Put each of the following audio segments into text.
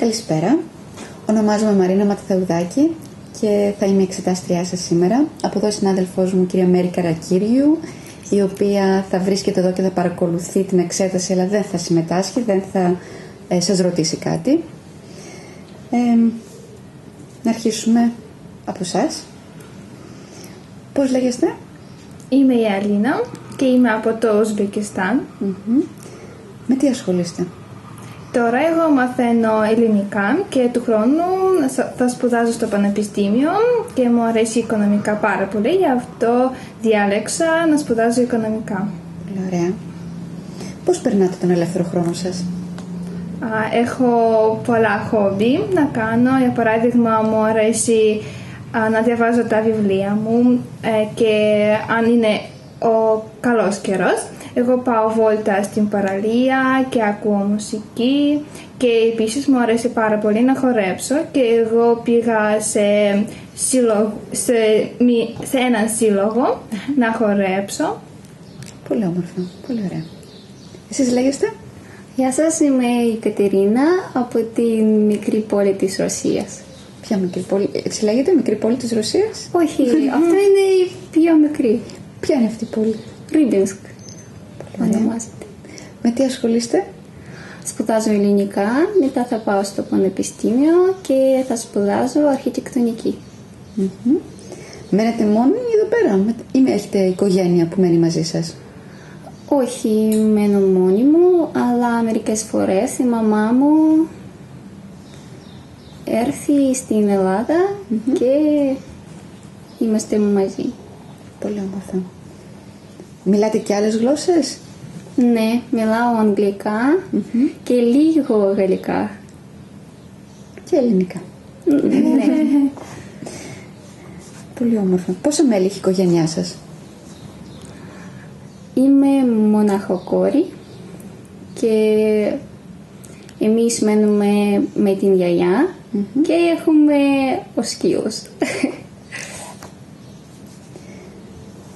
Καλησπέρα. Ονομάζομαι Μαρίνα Ματθεουδάκη και θα είμαι η εξετάστριά σας σήμερα. Από εδώ συνάδελφός μου, κυρία Μέρη Καρακύριου, η οποία θα βρίσκεται εδώ και θα παρακολουθεί την εξέταση, αλλά δεν θα συμμετάσχει, δεν θα σας ρωτήσει κάτι. Να αρχίσουμε από εσάς. Πώς λέγεστε? Είμαι η Αλίνα και είμαι από το Ουσμπεκιστάν. Με τι ασχολείστε? Τώρα εγώ μαθαίνω ελληνικά και του χρόνου θα σπουδάζω στο πανεπιστήμιο και μου αρέσει οικονομικά πάρα πολύ, γι' αυτό διάλεξα να σπουδάζω οικονομικά. Πολύ ωραία. Πώς περνάτε τον ελεύθερο χρόνο σας? Έχω πολλά χόμπι να κάνω. Για παράδειγμα, μου αρέσει να διαβάζω τα βιβλία μου και αν είναι ο καλός καιρός, εγώ πάω βόλτα στην παραλία και ακούω μουσική και επίσης μου αρέσει πάρα πολύ να χορέψω και εγώ πήγα σε έναν σύλλογο να χορέψω. Πολύ όμορφα, πολύ ωραία. Εσείς λέγεστε? Γεια σας, είμαι η Κατερίνα από τη μικρή πόλη της Ρωσίας. Ποια μικρή πόλη? Έτσι λέγεται, μικρή πόλη της Ρωσίας? Όχι, αυτό είναι η πιο μικρή. Ποια είναι αυτή η πόλη? Ρίμπινσκ ονομάζεται. Με τι ασχολείστε? Σπουδάζω ελληνικά, μετά θα πάω στο πανεπιστήμιο και θα σπουδάζω αρχιτεκτονική. Μένετε μόνοι εδώ πέρα ή έχετε οικογένεια που μένει μαζί σας? Όχι, μένω μόνη μου, αλλά μερικές φορές η μαμά μου έρθει στην Ελλάδα και είμαστε μαζί. Πολύ όμορφα. Μιλάτε και άλλες γλώσσες? Ναι, μιλάω αγγλικά και λίγο γαλλικά. Και ελληνικά. Ναι. Πολύ όμορφα. Πόσα μέλη έχει η οικογένειά σας? Είμαι μοναχοκόρη και εμείς μένουμε με την γιαγιά και έχουμε οσκίους.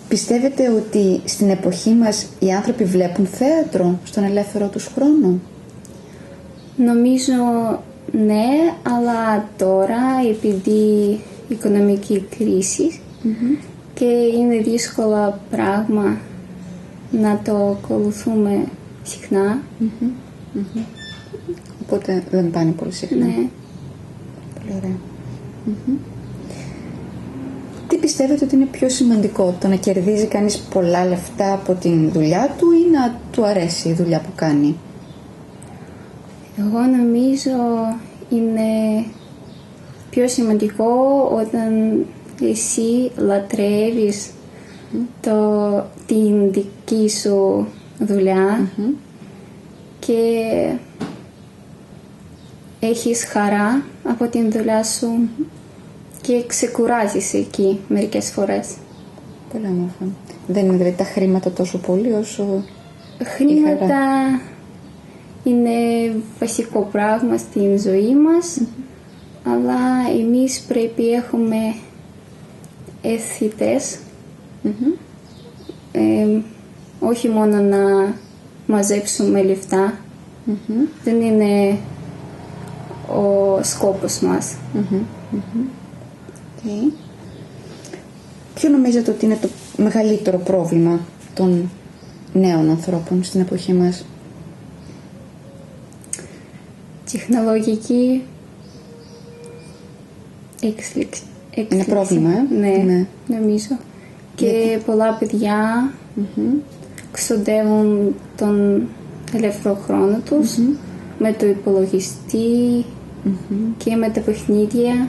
Πιστεύετε ότι στην εποχή μας οι άνθρωποι βλέπουν θέατρο στον ελεύθερο τους χρόνο? Νομίζω ναι, αλλά τώρα επειδή οικονομική κρίση και είναι δύσκολα πράγμα να το ακολουθούμε συχνά. Οπότε δεν πάνε πολύ συχνά. Ναι. Πολύ ωραία. Τι πιστεύετε ότι είναι πιο σημαντικό, το να κερδίζει κανείς πολλά λεφτά από την δουλειά του ή να του αρέσει η δουλειά που κάνει? Εγώ νομίζω είναι πιο σημαντικό όταν εσύ λατρεύεις την δική σου δουλειά και έχεις χαρά από την δουλειά σου και ξεκουράζεις εκεί μερικές φορές. Πολύ όμορφα. Δεν είναι δηλαδή τα χρήματα τόσο πολύ όσο χρήματα είναι βασικό πράγμα στην ζωή μας, αλλά εμείς πρέπει έχουμε αισθητές, όχι μόνο να μαζέψουμε λεφτά, δεν είναι ο σκόπος μας. Okay. Ποιο νομίζετε ότι είναι το μεγαλύτερο πρόβλημα των νέων ανθρώπων στην εποχή μας? Τεχνολογική εξέλιξη. Είναι πρόβλημα, Ναι, νομίζω. Και πολλά παιδιά ξοδεύουν τον ελεύθερο χρόνο τους με το υπολογιστή και με τα παιχνίδια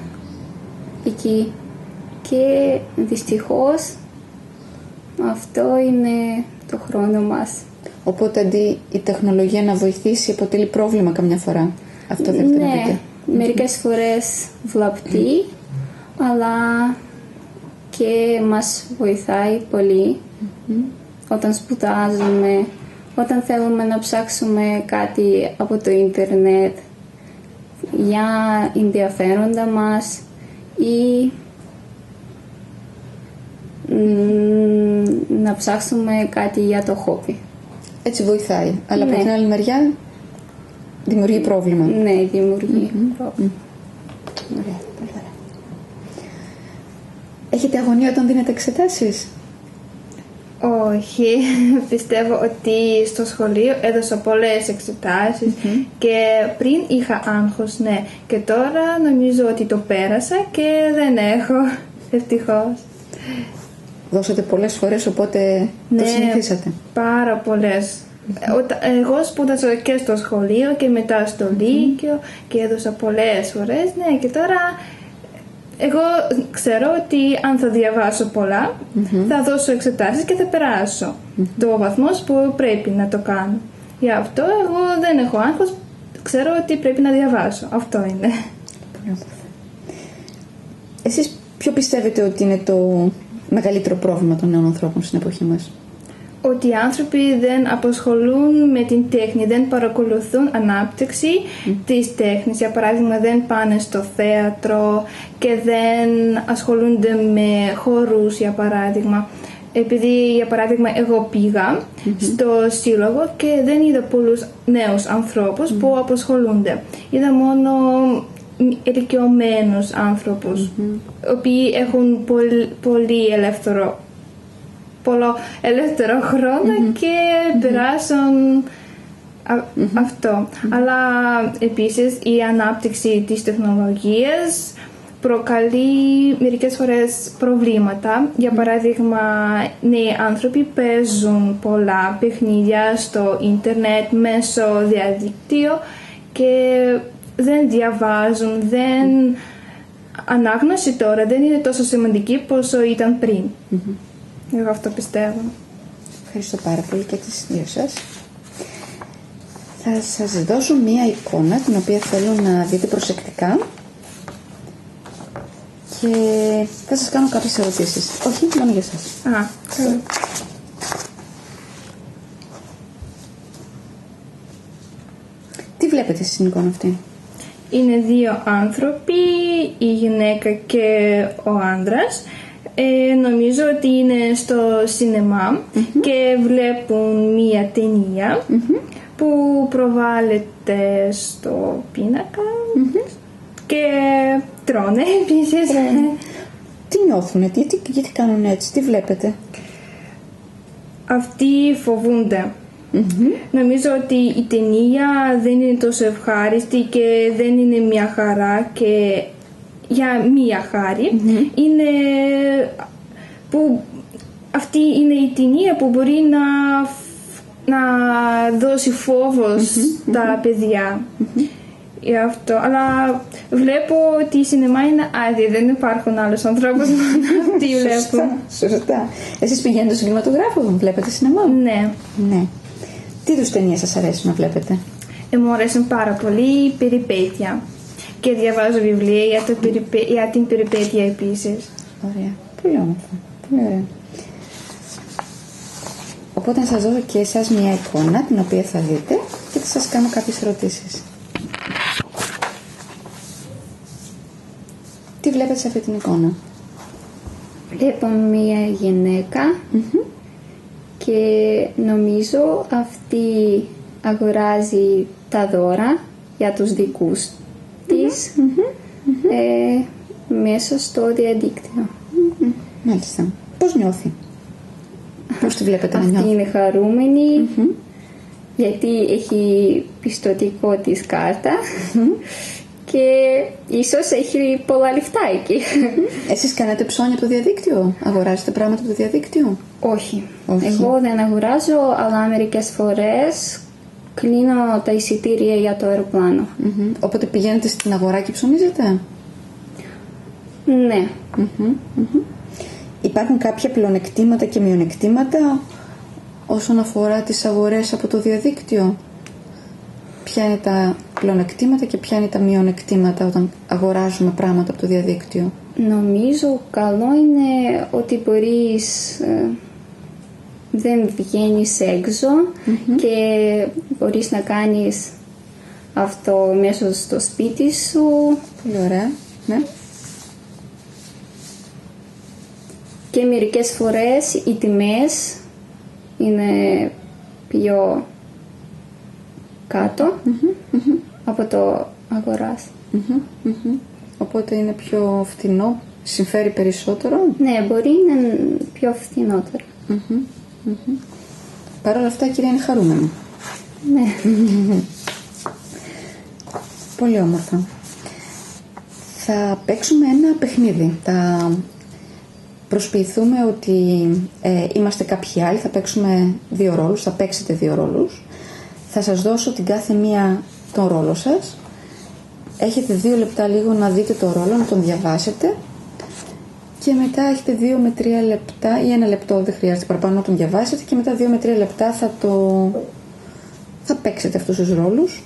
εκεί. Και δυστυχώς αυτό είναι το χρόνο μας. Οπότε αντί η τεχνολογία να βοηθήσει αποτελεί πρόβλημα καμιά φορά. Αυτό δεν θέλετε να πείτε? Ναι, μερικές φορές βλαπτεί, αλλά και μας βοηθάει πολύ όταν σπουδάζουμε, όταν θέλουμε να ψάξουμε κάτι από το ίντερνετ για ενδιαφέροντα μας ή να ψάξουμε κάτι για το χόμπι. Έτσι βοηθάει, αλλά από την άλλη μεριά Δημιουργεί πρόβλημα. Ναι, δημιουργεί πρόβλημα. Ωραία, πολύ ωραία. Έχετε αγωνία όταν δίνετε εξετάσεις? Όχι, πιστεύω ότι στο σχολείο έδωσα πολλές εξετάσεις και πριν είχα άγχος, ναι. Και τώρα νομίζω ότι το πέρασα και δεν έχω, ευτυχώς. Δώσατε πολλές φορές, οπότε το συνηθίσατε. Πάρα πολλές. Εγώ σπούδασα και στο σχολείο και μετά στο Λύκειο και έδωσα πολλές φορές, ναι, και τώρα εγώ ξέρω ότι αν θα διαβάσω πολλά θα δώσω εξετάσεις και θα περάσω το βαθμός που πρέπει να το κάνω. Γι' αυτό εγώ δεν έχω άγχος, ξέρω ότι πρέπει να διαβάσω. Αυτό είναι. Εσείς ποιο πιστεύετε ότι είναι το μεγαλύτερο πρόβλημα των νέων ανθρώπων στην εποχή μας? Ότι οι άνθρωποι δεν απασχολούν με την τέχνη, δεν παρακολουθούν ανάπτυξη της τέχνης. Για παράδειγμα, δεν πάνε στο θέατρο και δεν ασχολούνται με χορούς, για παράδειγμα. Επειδή, για παράδειγμα, εγώ πήγα στο σύλλογο και δεν είδα πολλούς νέους ανθρώπους που απασχολούνται. Είδα μόνο ηλικιωμένους άνθρωπους, οι οποίοι έχουν πολύ ελεύθερο χρόνο και περάσουν αυτό. Αλλά επίσης η ανάπτυξη της τεχνολογίας προκαλεί μερικές φορές προβλήματα. Για παράδειγμα, νέοι άνθρωποι παίζουν πολλά παιχνίδια στο ίντερνετ μέσω διαδικτύου και δεν διαβάζουν, ανάγνωση τώρα δεν είναι τόσο σημαντική όσο ήταν πριν. Εγώ αυτό πιστεύω. Ευχαριστώ πάρα πολύ και τις δύο σας. Θα σας δώσω μία εικόνα την οποία θέλω να δείτε προσεκτικά και θα σας κάνω κάποιες ερωτήσεις. Όχι, μόνο για σας. Τι βλέπετε στην εικόνα αυτή? Είναι δύο άνθρωποι, η γυναίκα και ο άντρας. Νομίζω ότι είναι στο σινεμά και βλέπουν μία ταινία που προβάλλεται στο πίνακα και τρώνε επίσης. Τι νιώθουνε, γιατί κάνουν έτσι, τι βλέπετε? Αυτοί φοβούνται. Νομίζω ότι η ταινία δεν είναι τόσο ευχάριστη και δεν είναι μια χαρά και για μία χάρη. Είναι που αυτή είναι η ταινία που μπορεί να δώσει φόβο στα παιδιά. Αυτό. Αλλά βλέπω ότι η σινεμά είναι άδεια, δεν υπάρχουν άλλους ανθρώπους που αυτοί βλέπουν. Σωστά. Εσείς πηγαίνετε στο κινηματογράφο, βλέπετε σινεμά? Ναι. Τι είδους ταινίες σας αρέσει να βλέπετε? Μου αρέσουν πάρα πολύ η περιπέτεια και διαβάζω βιβλία για την περιπέτεια επίσης. Ωραία, πολύ όμορφα, πολύ ωραία. Οπότε να σας δώσω και εσάς μια εικόνα την οποία θα δείτε και θα σας κάνω κάποιες ερωτήσεις. Τι βλέπετε σε αυτή την εικόνα? Βλέπω μια γυναίκα και νομίζω αυτή αγοράζει τα δώρα για τους δικούς της μέσα στο διαδίκτυο. Μάλιστα. Πώς νιώθει? Πώς τη βλέπετε να νιώθει? Αυτή είναι χαρούμενη γιατί έχει πιστωτικό της κάρτα και ίσως έχει πολλά λεφτά εκεί. Εσείς κάνετε ψώνια από το διαδίκτυο? Αγοράζετε πράγματα από το διαδίκτυο? Όχι. Εγώ δεν αγοράζω, αλλά μερικές φορές κλείνω τα εισιτήρια για το αεροπλάνο. Οπότε πηγαίνετε στην αγορά και ψωνίζετε? Ναι. Υπάρχουν κάποια πλεονεκτήματα και μειονεκτήματα όσον αφορά τις αγορές από το διαδίκτυο? Ποια είναι τα πλεονεκτήματα και ποια είναι τα μειονεκτήματα όταν αγοράζουμε πράγματα από το διαδίκτυο? Νομίζω καλό είναι ότι δεν βγαίνεις έξω και μπορείς να κάνεις αυτό μέσα στο σπίτι σου. Πολύ ωραία, ναι. Και μερικές φορές οι τιμές είναι πιο κάτω από το αγοράς. Οπότε είναι πιο φτηνό, συμφέρει περισσότερο. Ναι, μπορεί να είναι πιο φτηνότερο. Παρ' όλα αυτά η κυρία είναι χαρούμενη. Ναι. Πολύ όμορφα. Θα παίξουμε ένα παιχνίδι. Θα προσποιηθούμε ότι είμαστε κάποιοι άλλοι. Θα παίξουμε 2 ρόλους. Θα παίξετε 2 ρόλους. Θα σας δώσω την κάθε μία τον ρόλο σας. Έχετε 2 λεπτά λίγο να δείτε το ρόλο, να τον διαβάσετε. Και μετά έχετε 2 με 3 λεπτά ή 1 λεπτό, δεν χρειάζεται παραπάνω, να τον διαβάσετε. Και μετά 2 με 3 λεπτά θα παίξετε αυτούς τους ρόλους.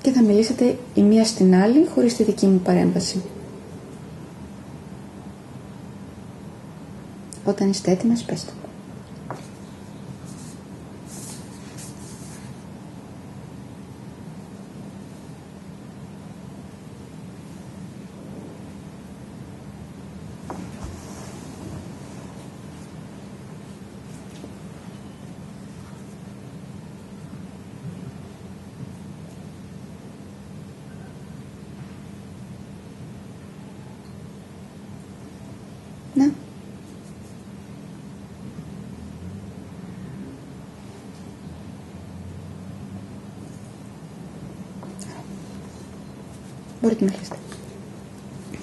Και θα μιλήσετε η μία στην άλλη χωρίς τη δική μου παρέμβαση. Όταν είστε έτοιμες, πέστε. Ναι. Μπορείτε να αρχίσετε.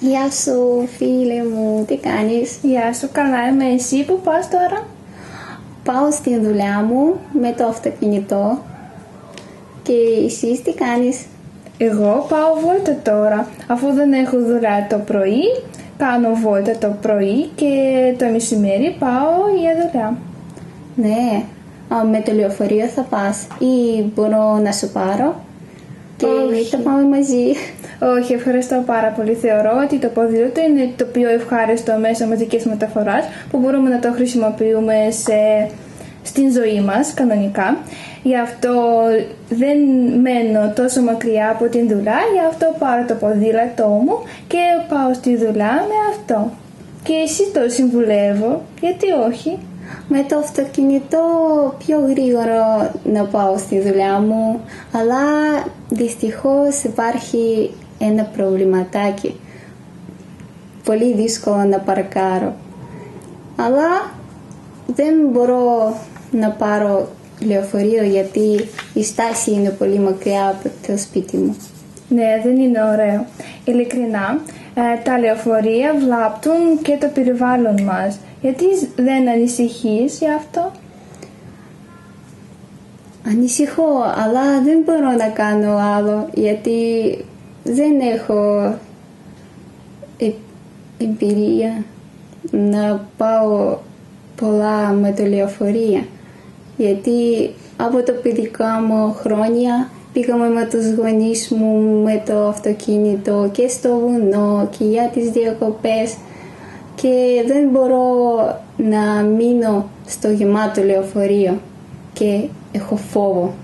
Γεια σου φίλε μου, τι κάνεις? Γεια σου, καλά είμαι. Εσύ που πας τώρα? Πάω στη δουλειά μου με το αυτοκίνητο. Και εσείς τι κάνεις? Εγώ πάω βόλτα τώρα. Αφού δεν έχω δουλειά το πρωί, κάνω βόλτα το πρωί και το μεσημέρι πάω για δουλειά. Ναι, με το λεωφορείο θα πας ή μπορώ να σου πάρω και θα πάμε μαζί? Όχι, ευχαριστώ πάρα πολύ. Θεωρώ ότι το ποδήλατο είναι το πιο ευχάριστο μέσο μαζικής μεταφοράς που μπορούμε να το χρησιμοποιούμε στην ζωή μας κανονικά. Γι' αυτό δεν μένω τόσο μακριά από την δουλειά, γι' αυτό πάρω το ποδήλατό μου και πάω στη δουλειά με αυτό. Και εσύ το συμβουλεύω, γιατί όχι? Με το αυτοκίνητο πιο γρήγορο να πάω στη δουλειά μου, αλλά δυστυχώς υπάρχει ένα προβληματάκι. Πολύ δύσκολο να παρκάρω. Αλλά δεν μπορώ να πάρω λεωφορείο γιατί η στάση είναι πολύ μακριά από το σπίτι μου. Ναι, δεν είναι ωραίο. Ειλικρινά, τα λεωφορεία βλάπτουν και το περιβάλλον μας. Γιατί δεν ανησυχείς γι' αυτό? Ανησυχώ, αλλά δεν μπορώ να κάνω άλλο γιατί δεν έχω εμπειρία να πάω πολλά με το λεωφορείο. Γιατί από το παιδικά μου χρόνια πήγαμε με τους γονείς μου με το αυτοκίνητο και στο βουνό και για τις διακοπές και δεν μπορώ να μείνω στο γεμάτο λεωφορείο και έχω φόβο.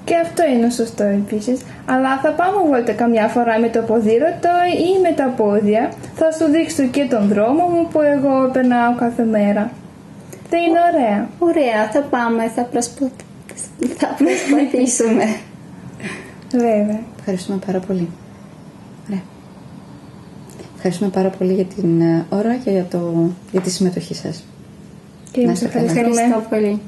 Και αυτό είναι σωστό επίσης. Αλλά θα πάμε βόλτα καμιά φορά με το ποδήλατο ή με τα πόδια. Θα σου δείξω και τον δρόμο μου που εγώ περνάω κάθε μέρα. Θα είναι ωραία. Ωραία, θα πάμε, θα προσπαθήσουμε. Βέβαια. Ευχαριστούμε πάρα πολύ. Ωραία. Ευχαριστούμε πάρα πολύ για την ώρα και για τη συμμετοχή σας. Και εμείς ευχαριστούμε. Ευχαριστώ πολύ.